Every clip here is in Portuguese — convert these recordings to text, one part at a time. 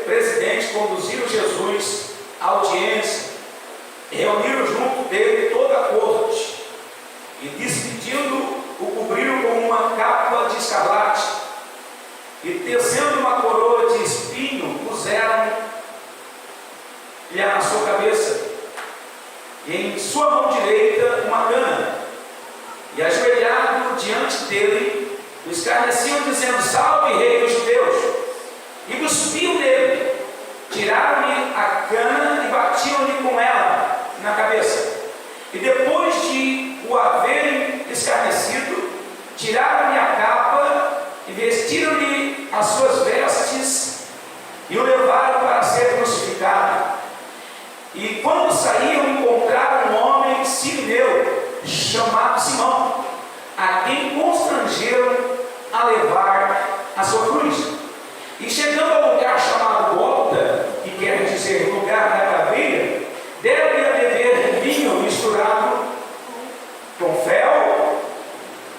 presidente conduziram Jesus à audiência, reuniram junto dele toda a corte e, despedindo, o cobriram com uma capa de escarlate e, tecendo uma coroa de espinho, puseram-lhe na sua cabeça e em sua mão direita uma cana, e ajoelhado diante dele o escarneciam, dizendo: Salve, rei dos judeus! E cuspiam nele, tiraram-lhe a cana e batiam-lhe com ela na cabeça. E depois de o haverem escarnecido, tiraram-lhe a capa e vestiram-lhe as suas vestes e o levaram para ser crucificado. E quando saíam, encontraram um homem sirineu chamado Simão, a quem constrangeram a levar a sua cruz. E chegando ao lugar chamado Gólgota, que quer dizer lugar da caveira, deram-lhe a beber vinho misturado com fel,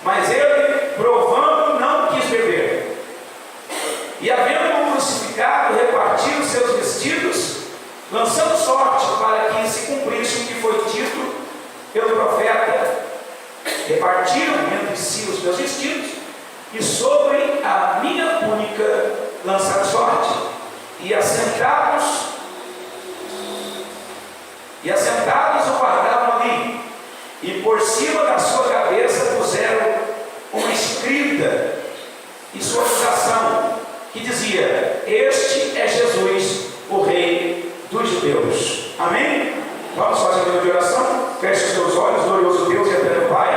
mas ele, provando, não quis beber. E havendo-o crucificado, repartiram seus vestidos, lançando sorte para que se cumprisse o que foi dito pelo profeta. Repartiram entre si os meus vestidos, e sobre a minha túnica lançaram sorte. E assentados o guardavam ali, e por cima da sua cabeça puseram uma escrita e sua acusação, que dizia: Este é Jesus, o Rei dos Judeus. Amém? Vamos fazer uma de oração? Feche os teus olhos, glorioso Deus e eterno Pai.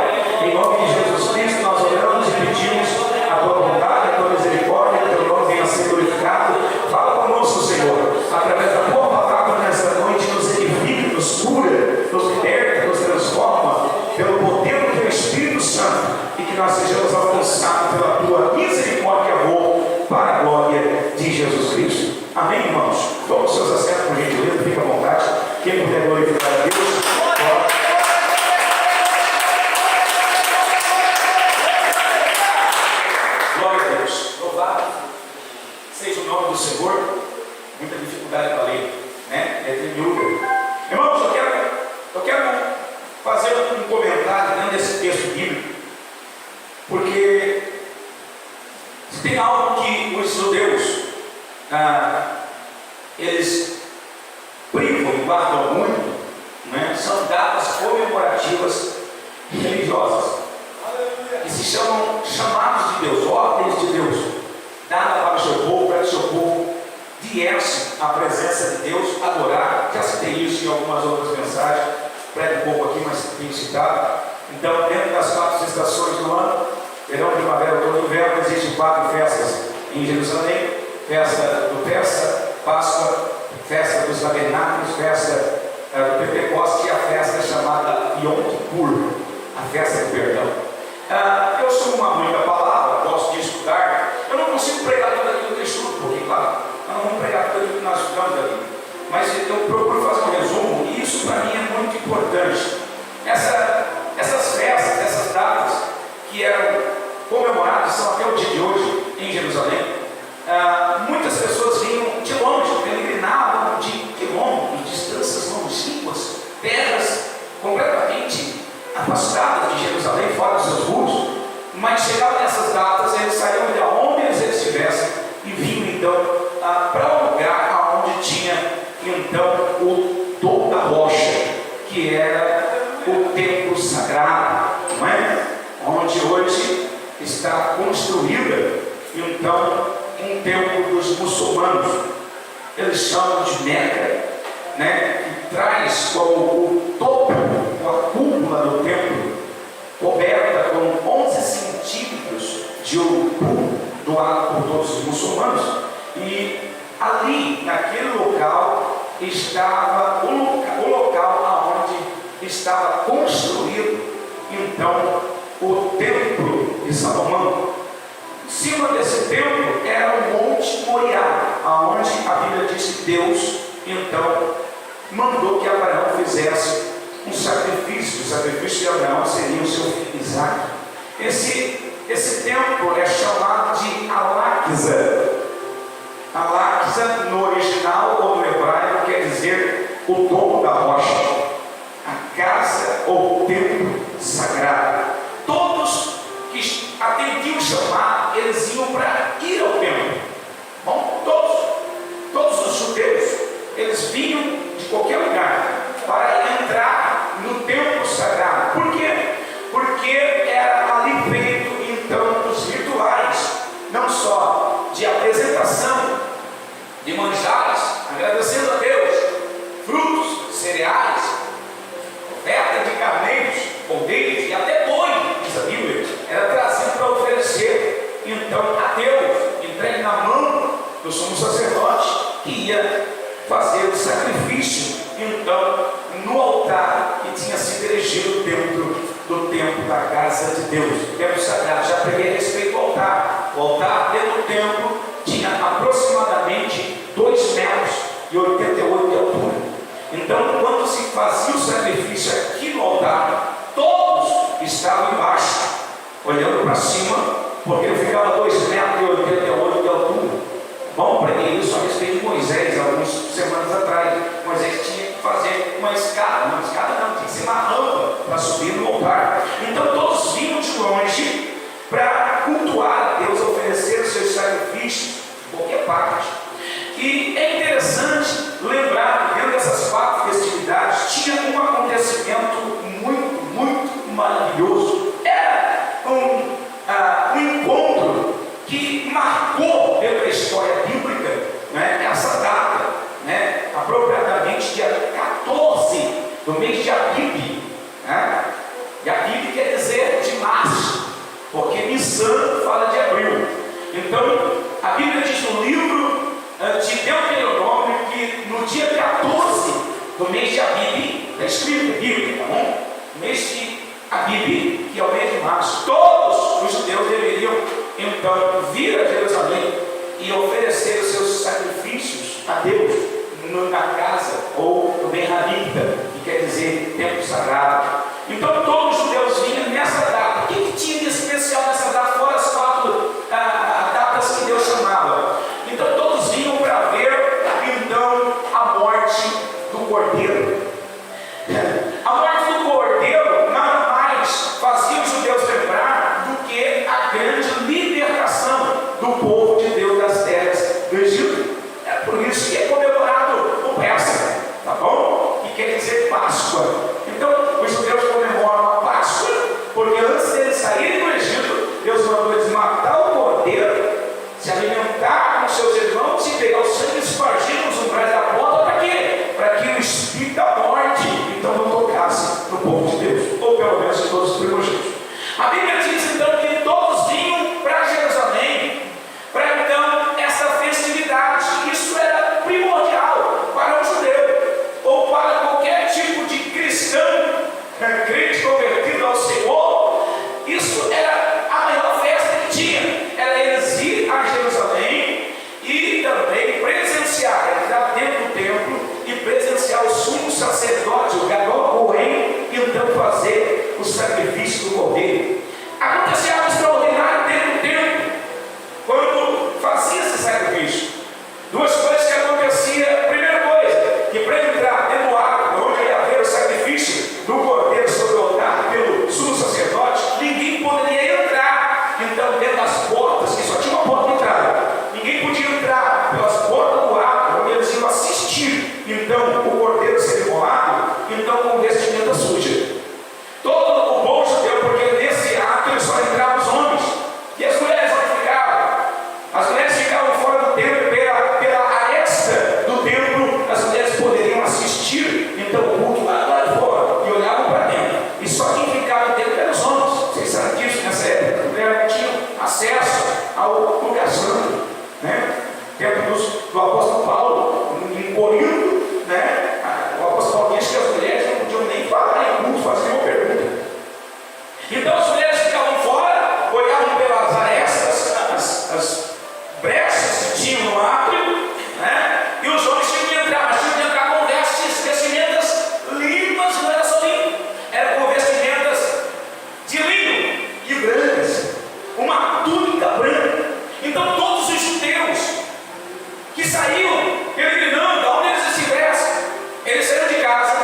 Em nome de Jesus Cristo, nós oramos e pedimos a tua bondade, a tua misericórdia, que o teu nome venha a ser glorificado. Fala conosco, Senhor, através da tua palavra nesta noite. Nos edifica, nos cura, nos liberta, nos transforma pelo poder do teu Espírito Santo, e que nós sejamos alcançados pela tua misericórdia e amor, para a glória de Jesus Cristo. Amém, irmãos? Tome os seus assentos, por gentileza, fique à vontade. Quem puder glorificar a Deus, pode. Glória a Deus. Louvado seja o nome do Senhor. Muita dificuldade para ler, né? É miúda. Irmãos, eu quero fazer um comentário dentro desse texto bíblico, porque se tem algo que os judeus eles privam e guardam muito, né? São datas comemorativas religiosas, que se chamam chamados de Deus, ordens de Deus, dada para o seu povo, para que o seu povo viesse à presença de Deus, adorar. Já citei isso em algumas outras mensagens, prego um pouco aqui, mas tenho citado. Então, dentro das 4 estações do ano, verão, primavera, outono e inverno, existem 4 festas em Jerusalém: festa do Persa, Páscoa, festa dos Tabernáculos, festa do Pentecostes e a festa chamada Yom Kippur, a festa do perdão. Eu sou uma mãe da palavra, gosto de estudar. Eu não consigo pregar tudo aquilo que eu estudo, porque, claro, eu não vou pregar tudo aquilo que nós estudamos ali, mas eu procuro fazer um resumo, e isso para mim é muito importante. Essas festas, essas datas que eram comemoradas, são até o dia de hoje em Jerusalém. Muitas pessoas vinham de longe, peregrinavam de quilômetros, distâncias longínquas, terras completamente afastadas de Jerusalém, fora dos seus muros, mas chegavam nessas datas, eles saíam de onde eles estivessem e vinham então para um lugar onde tinha então o Dom da Rocha, que era o templo sagrado, não é? Onde hoje está construída então um templo dos muçulmanos. Eles chamam de Meca, né? Que traz como o topo, a cúpula do templo, coberta com 11 centímetros de urubu, doado por todos os muçulmanos. E ali, naquele local, estava o local onde estava construído então o templo de Salomão. Em cima desse templo era o Monte Moriá, aonde a Bíblia diz que Deus então mandou que Abraão fizesse um sacrifício. O sacrifício de Abraão seria o seu filho Isaac. Esse templo é chamado de Al-Aqsa. Al-Aqsa casa no original ou no hebraico quer dizer o domo da rocha, a casa ou templo sagrado. Todos que atendiam o chamado, eles iam para ir ao templo. Bom, todos os judeus, eles vinham de qualquer lugar para entrar no templo sagrado. Por quê? Porque era ali feito então os rituais, não só de apresentação de manjares, agradecendo a Deus, frutos, cereais, oferta de carneiros, pombeiros e até boi, diz a Bíblia, era trazido para oferecer então a Deus, entregue na mão do sumo sacerdote, que ia fazer o sacrifício então no altar que tinha sido erigido dentro do templo da casa de Deus, o templo sagrado. Já preguei a respeito do altar. O altar dentro do templo tinha aproximadamente 2,88 metros de altura. Então, quando se fazia o sacrifício aqui no altar, todos estavam embaixo, olhando para cima, porque ele ficava 2,88 metros de altura. Bom, preguei isso a respeito de Moisés, algumas semanas atrás. Moisés tinha que fazer uma escada não, tinha que ser uma rampa para subir no altar. Então todos vinham de longe para cultuar a Deus, oferecer os seus sacrifícios, de qualquer parte. E é interessante lembrar que dentro dessas 4 festividades tinha um acontecimento muito maravilhoso. Era um encontro que marcou dentro da história bíblica, né, essa data, né, apropriadamente dia 14 do mês de Abib, né? E Abib quer dizer de março, porque Nissan fala de abril. Então a Bíblia diz no livro de Deuteronômio que no dia 14 do mês de Abib, está escrito Bíblia, tá bom? Mês de Abib, que é o mês de março, todos os judeus deveriam então vir a Jerusalém e oferecer os seus sacrifícios a Deus na casa ou no Benhamita, que quer dizer templo sagrado. Então todos os judeus vinham nessa data. O que tinha de especial nessa data, fora as 4 datas que Deus chamava? Então todos vinham para ver então a morte do Cordeiro. A morte do Cordeiro nada mais fazia os judeus lembrar do que a grande libertação do povo de Deus das terras do Egito. É por isso que é comemorado o Páscoa, tá bom? Que quer dizer Páscoa. Então os judeus comemoram a Páscoa porque antes deles saírem do Egito, Deus mandou eles matar o cordeiro, se alimentar com seus irmãos e pegar o sangue e espargir nos umbrais da porta. Para quê? Para que o espírito da morte então não tocasse no povo de Deus, ou pelo menos em todos os primogênitos. A Bíblia diz então que todos vinham para Jerusalém para então essa festividade. Isso era primordial para o judeu ou para qualquer tipo de cristão, crente convertido ao Senhor. Isso era a maior festa que tinha, era eles ir a Jerusalém e também presenciar, entrar dentro do templo e presenciar o sumo sacerdote, o Gadol Cohen, então fazer o sacrifício do cordeiro. Acontecia algo extraordinário dentro do templo quando fazia esse sacrifício. 2 coisas que aconteciam. Primeira coisa, que para entrar dentro do ato onde ia haver o sacrifício do cordeiro sobre o altar pelo sumo sacerdote, ninguém poderia entrar então dentro das portas, que só tinha uma porta de entrada. Ninguém podia entrar pelas portas do ato onde eles iam assistir então o cordeiro ser imolado, então com vestimenta suja. Todo o bom judeu, porque nesse ato eles só entravam os homens. E as mulheres onde ficavam? As mulheres ficavam fora do templo, pela aresta do templo. As mulheres poderiam assistir então o culto lá de fora e olhavam para dentro. E só quem ficava dentro eram os homens. Vocês sabem disso nessa época? As mulheres não tinham acesso ao lugar santo, né? Tempo do apóstolo Paulo, em Corinto, né? O apóstolo Paulo disse que as mulheres não podiam nem falar em culto, fazer uma pergunta. Então as mulheres ficavam fora, olhavam pelas arestas, as brechas que tinham no átrio, né? E os homens tinham que entrar, mas tinham que entrar com vestimentas limpas. Não era só limpo, era com vestimentas de linho e brancas, uma túnica branca. Então todos os judeus que saíam peregrinando, de onde eles estivessem. Eles saíram de casa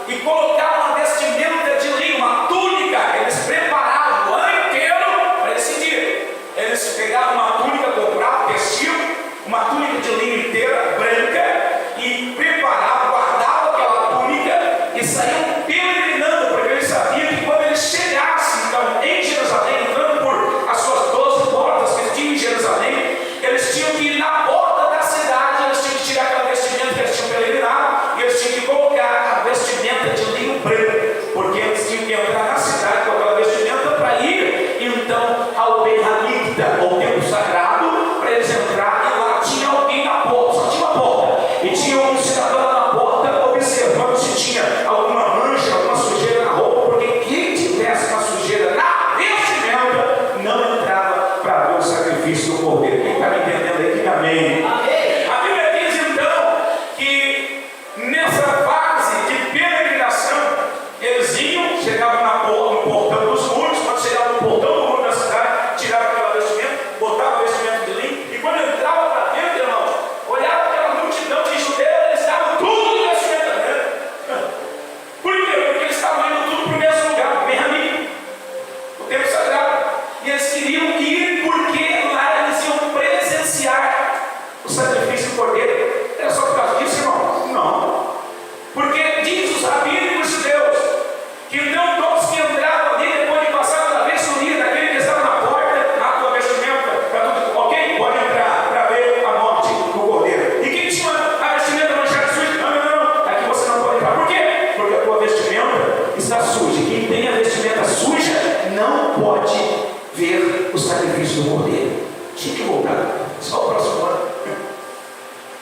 e colocavam uma vestimenta de linho, uma túnica. Eles preparavam o ano inteiro para esse dia. Eles pegavam uma túnica, compravam, vestiam uma túnica de linho inteira, branca, e preparavam, guardavam aquela túnica e saíam peregrinando, porque eles sabiam que quando eles chegassem então, em Jerusalém, entrando por as suas 12 portas que eles tinham em Jerusalém, eles tinham que ir na porta da cidade, eles tinham que tirar aquela vestimenta que eles tinham peregrinado, e eles tinham que colocar a vestimenta de linho branco, porque eles tinham que entrar na cidade com aquela vestimenta para ir então ao Beit Hamikdash, ao templo sagrado, para eles entrarem. E lá tinha alguém na porta, só tinha uma porta, e tinha um cidadão lá na porta observando se tinha alguma mancha, alguma sujeira na roupa, porque quem tivesse uma sujeira na vestimenta não entrava para ver o sacrifício do cordeiro. Quem está me entendendo aí, diga amém. A Bíblia diz então que nessa fase de peregrinação eles iam, chegavam no portão dos muros. Quando chegavam no portão do muro da cidade, tiravam aquela vestimenta, botavam a vestimenta de linho, e quando entrava para dentro, irmão, olhava aquela multidão de judeus, eles estavam tudo de vestimenta branca. Por quê? Porque eles estavam indo tudo para o mesmo lugar, o Beit Hamikdash, o templo sagrado, e eles queriam ir porque lá eles iam presenciar o sacrifício do cordeiro. Era só por causa disso, irmão? Não. Porque diz os rabínicos judeus que então todos que entravam ali, depois de passar pela vistoria daquele que estava na porta, na tua vestimenta, está tudo ok? Pode entrar para ver a morte do cordeiro. E quem tinha a vestimenta manchada suja? Não. Aqui você não pode entrar. Por quê? Porque a tua vestimenta está suja. Quem tem a vestimenta suja não pode ver o sacrifício do cordeiro. Tinha que voltar. Só o próximo ano.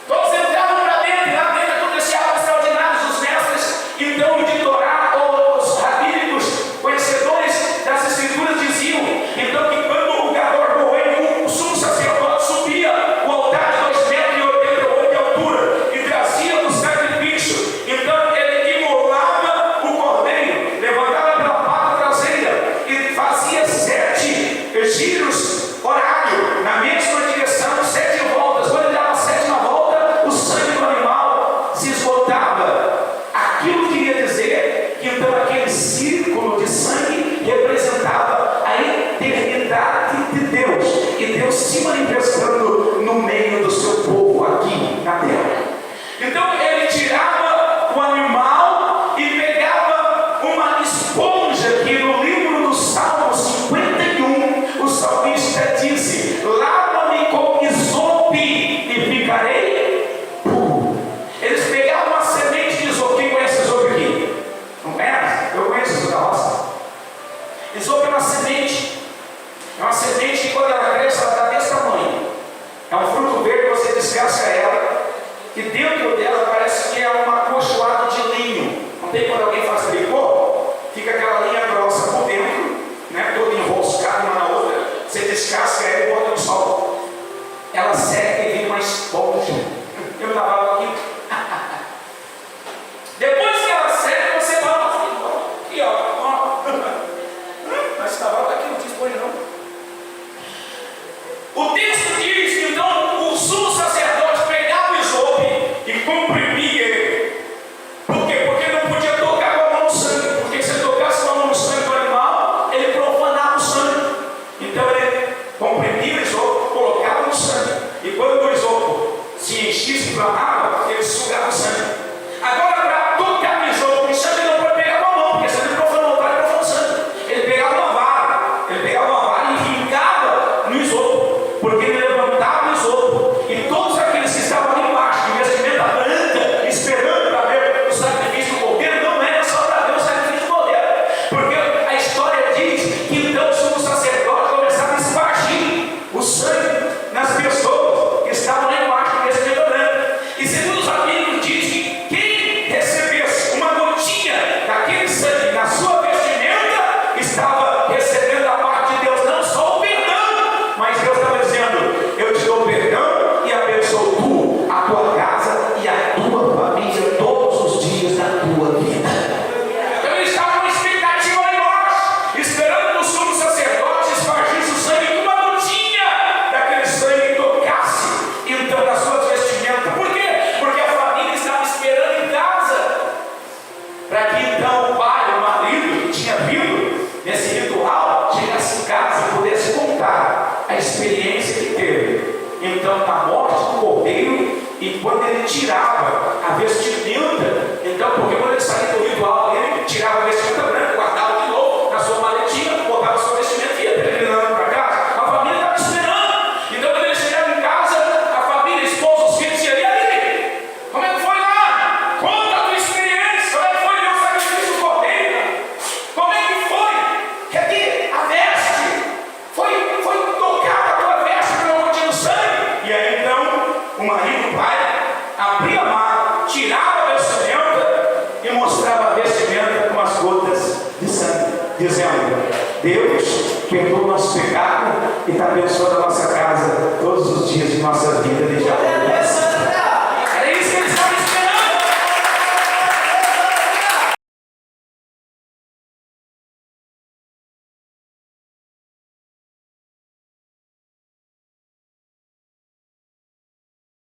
Todos entravam para dentro, e lá dentro acontecia algo extraordinário. Os mestres, então, de Torá, ou os rabínicos, conhecedores das escrituras, diziam então que quando o Gadol Cohen, o sumo sacerdote, subia o altar de 2,88 metros de altura e trazia o sacrifício, então ele imolava o cordeiro, levantava pela pata traseira e fazia 7 giros horário na mesma direção, 7 voltas. Quando ele dava a 7ª volta, o sangue do animal se esgotava. Aquilo queria dizer que então aquele círculo de sangue representava a eternidade de Deus, e Deus se manifestando no meio do seu povo aqui na terra. Então ele tirava o animal e pegava uma esponja, que no livro do Salmo 51 o salmista disse: lava-me com isope e ficarei puro. Eles pegavam uma semente de isope. Quem conhece isope aqui? Não conhece? Eu conheço isso da roça. Isope é uma semente. É uma semente que quando ela cresce, ela está desse tamanho. É um fruto verde, você descasca ela, e dentro dela parece que é uma acolchoada de linho. Não tem quando alguém faz tricô? Fica aquela linha grossa por dentro, né, toda enroscada uma na outra. Você descasca ela e bota no sol. Ela seca e vira uma esponja. Eu lavava aqui. Depois que ela seca, você lava aqui, ó. Mas lavava aqui, não tinha esponja não. O texto diz que então o sumo sacerdote pegava o isope e comprimia ele. Por quê? Porque não podia tocar com a mão no sangue. Porque se ele tocasse com a mão no sangue do animal, ele profanava o sangue. Então ele comprimia o isopo, colocava no sangue. E quando o isopo se enchisse para a água, ele sugava o sangue. Agora, para tocar no isopo, o sangue não pode pegar com a mão, porque se ele profanou o altar, ele profanou o sangue. Ele pegava uma vara e fincava no isopo, porque ele levantava o isopo, e todos aqueles que estavam ali embaixo, de vestimenta branca, esperando para ver o sacrifício do cordeiro, não era só para ver o sacrifício do cordeiro, porque a história diz que então o sumo sacerdote começava a espargir o sangue nas pessoas que estavam lá embaixo de vestimenta branca. E E quando ele tirava a vestimenta, então, porque quando ele saía do ritual, ele tirava a vestimenta branca, guardava de novo na sua maletinha, botava a sua vestimenta e ia peregrinando para casa. A família estava esperando. Então, quando ele chegava em casa, a família, a esposa, os filhos diziam: e aí? Como é que foi lá? Conta a tua experiência. Como é que foi ver o sacrifício do cordeiro? Como é que foi? Quer dizer, a veste foi tocada a tua veste para não contigo sangue. E aí então o marido, o pai, abria a mala, tirava a vestimenta e mostrava a vestimenta com as gotas de sangue, dizendo: Deus perdoa o nosso pecado e está abençoando a nossa casa todos os dias de nossa vida.